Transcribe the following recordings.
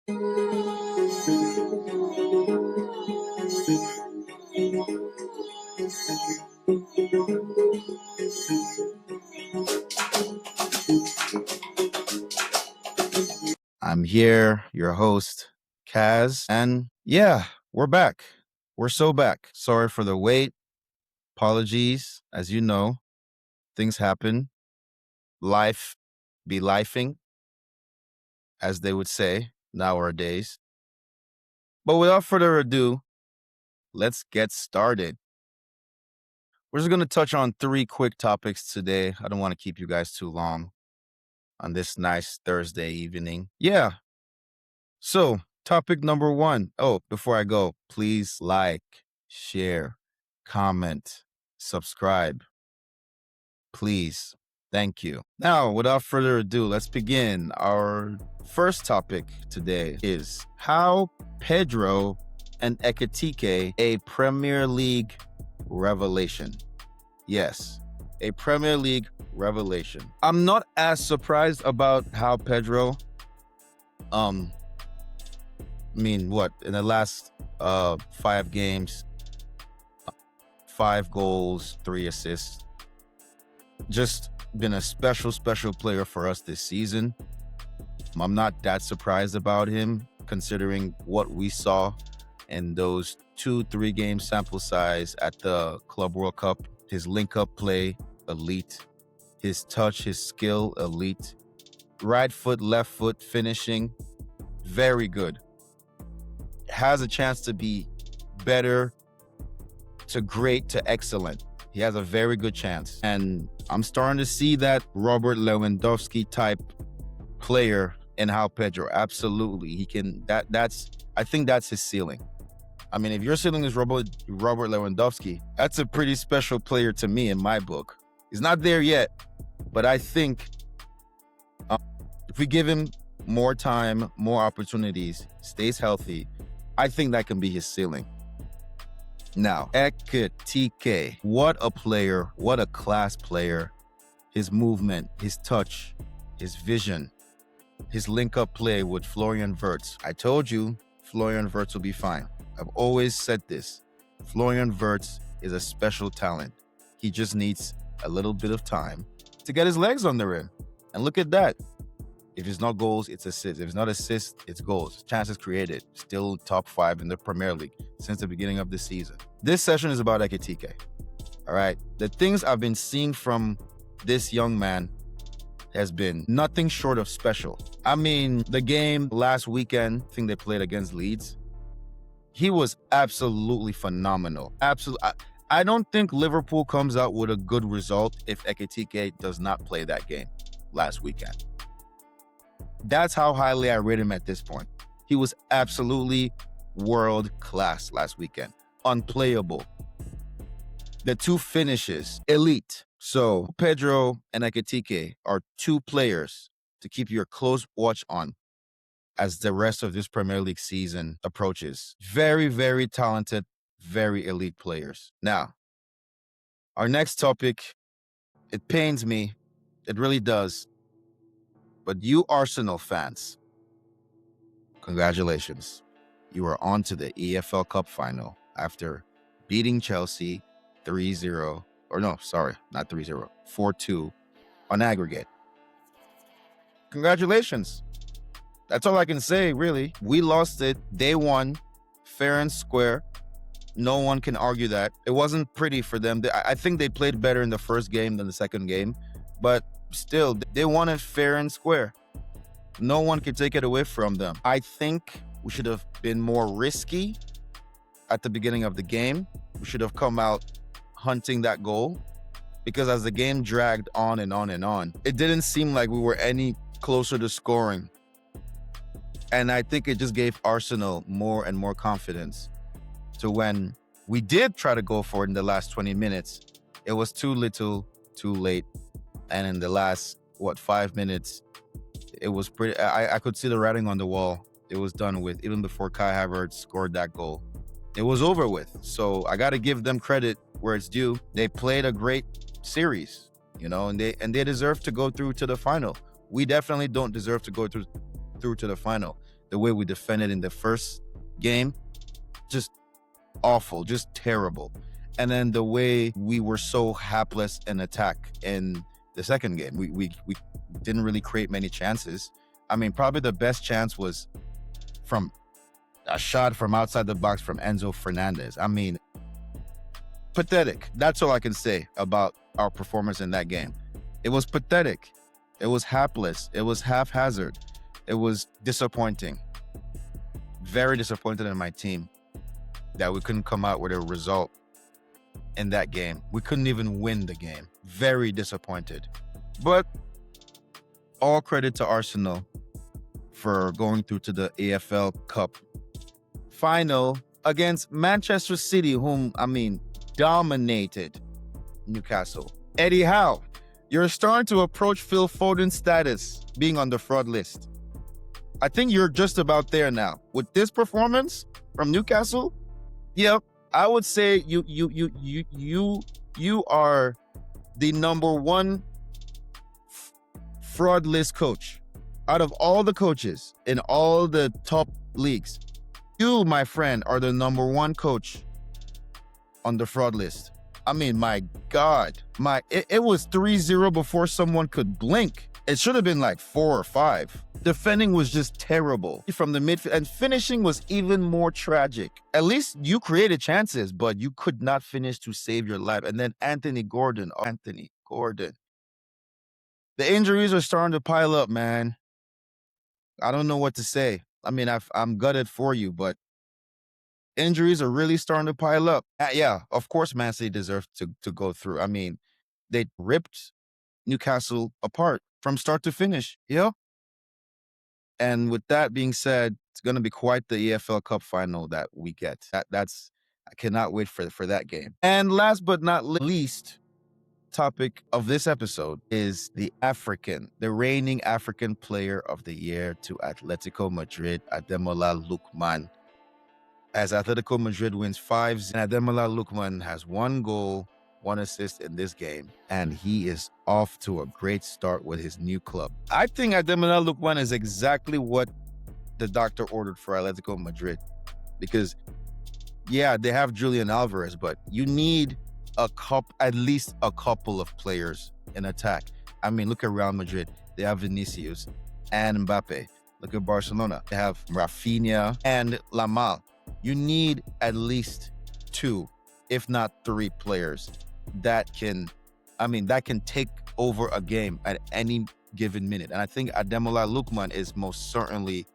I'm here, your host, Kaz, and yeah, we're back. We're so back. Sorry for the wait. Apologies. As you know, things happen. Life be lifing, as they would say nowadays. But without further ado, let's get started. We're just going to touch on 3 quick topics today. I don't want to keep you guys too long on this nice Thursday evening. Yeah. So, topic number 1. Oh, before I go, please like, share, comment, subscribe. Please. Thank you. Now, without further ado, let's begin. Our first topic today is how Pedro and Ekitike, a Premier League revelation. Yes, a Premier League revelation. I'm not as surprised about how Pedro, in the last 5 games, 5 goals, 3 assists, just been a special player for us this season. I'm not that surprised about him considering what we saw in those 2-3 game sample size at the Club World Cup. His link-up play, elite. His touch, his skill, elite. Right foot, left foot finishing, very good. Has a chance to be better to great to excellent. He has a very good chance. And I'm starting to see that Robert Lewandowski type player in how Pedro. Absolutely. He can, I think that's his ceiling. I mean, if your ceiling is Robert Lewandowski, that's a pretty special player to me in my book. He's not there yet, but I think if we give him more time, more opportunities, stays healthy, I think that can be his ceiling. Now, Ekitike, what a player, what a class player. His movement, his touch, his vision, his link-up play with Florian Wirtz. I told you Florian Wirtz will be fine. I've always said this. Florian Wirtz is a special talent. He just needs a little bit of time to get his legs under him. And look at that. If it's not goals, it's assists. If it's not assists, it's goals. Chances created. Still top 5 in the Premier League since the beginning of the season. This session is about Ekitike. All right. The things I've been seeing from this young man has been nothing short of special. I mean, the game last weekend, I think they played against Leeds. He was absolutely phenomenal. Absolutely. I don't think Liverpool comes out with a good result if Ekitike does not play that game last weekend. That's how highly I rate him at this point. He was absolutely world class last weekend. Unplayable. The 2 finishes, elite. So Pedro and Ekitike are 2 players to keep your close watch on as the rest of this Premier League season approaches. Very, very talented, very elite players. Now, our next topic, it pains me. It really does. But you Arsenal fans, congratulations. You are on to the EFL Cup final after beating Chelsea 3-0, or no, sorry, not 3-0, 4-2 on aggregate. Congratulations. That's all I can say, really. We lost it. They won, fair and square. No one can argue that. It wasn't pretty for them. I think they played better in the first game than the second game, but still, they won it fair and square. No one can take it away from them. I think we should have been more risky at the beginning of the game. We should have come out hunting that goal, because as the game dragged on and on and on, it didn't seem like we were any closer to scoring. And I think it just gave Arsenal more and more confidence. So when we did try to go for it in the last 20 minutes, it was too little, too late. And in the last, 5 minutes, it was pretty, I could see the writing on the wall. It was done with, even before Kai Havertz scored that goal. It was over with. So I got to give them credit where it's due. They played a great series, and they deserve to go through to the final. We definitely don't deserve to go through to the final. the way we defended in the first game, just awful, just terrible. And then the way we were so hapless in attack in the second game, we didn't really create many chances. I mean, probably the best chance was from a shot from outside the box from Enzo Fernandez. I mean, pathetic. That's all I can say about our performance in that game. It was pathetic. It was hapless. It was haphazard. It was disappointing. Very disappointed in my team that we couldn't come out with a result in that game. We couldn't even win the game. Very disappointed. But all credit to Arsenal for going through to the AFL Cup final against Manchester City, whom, dominated Newcastle. Eddie Howe, you're starting to approach Phil Foden's status, being on the fraud list. I think you're just about there now. With this performance from Newcastle, yep, I would say you are the number one fraud list coach out of all the coaches in all the top leagues. You, my friend, are the number one coach on the fraud list. I mean, my God, it was 3-0 before someone could blink. It should have been like 4 or 5. Defending was just terrible from the midfield, and finishing was even more tragic. At least you created chances, but you could not finish to save your life. And then Anthony Gordon. The injuries are starting to pile up, man. I don't know what to say. I mean, I'm gutted for you, but injuries are really starting to pile up. Yeah, of course, Man City deserved to go through. I mean, they ripped Newcastle apart from start to finish. Yeah. And with that being said, it's going to be quite the EFL Cup final that we get. I cannot wait for that game. And last but not least, topic of this episode is the reigning African player of the year to Atletico Madrid, Ademola Lookman. As Atletico Madrid wins 5, and Ademola Lookman has 1 goal, 1 assist in this game, and he is off to a great start with his new club. I think Ademola Lookman is exactly what the doctor ordered for Atletico Madrid, because, yeah, they have Julian Alvarez, but you need at least a couple of players in attack. I mean, look at Real Madrid. They have Vinicius and Mbappe. Look at Barcelona. They have Rafinha and Lamal. You need at least 2, if not 3 players that can take over a game at any given minute. And I think Ademola Lookman is most certainly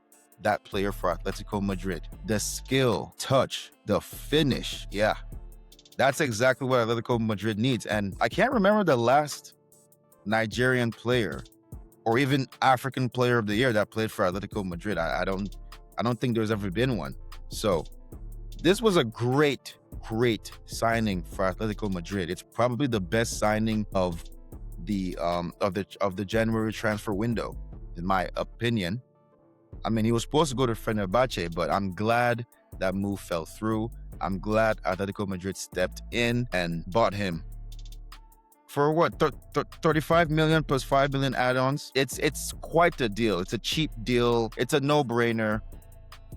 that player for Atletico Madrid. The skill, touch, the finish. Yeah, that's exactly what Atletico Madrid needs. And I can't remember the last Nigerian player or even African player of the year that played for Atletico Madrid. I don't think there's ever been one. So this was a great signing for Atletico Madrid. It's probably the best signing of the January transfer window, in my opinion. I mean, he was supposed to go to Fenerbahce, but I'm glad that move fell through. I'm glad Atletico Madrid stepped in and bought him for what, 35 million plus 5 million add-ons. It's quite a deal. It's a cheap deal. It's a no-brainer.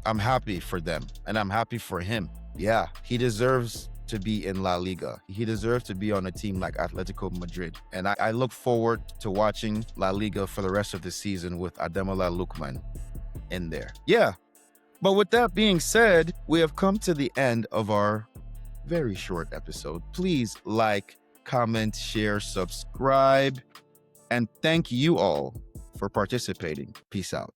I'm happy for them, and I'm happy for him. Yeah, he deserves to be in La Liga. He deserves to be on a team like Atletico Madrid. And I look forward to watching La Liga for the rest of the season with Ademola Lookman in there. Yeah, but with that being said, we have come to the end of our very short episode. Please like, comment, share, subscribe, and thank you all for participating. Peace out.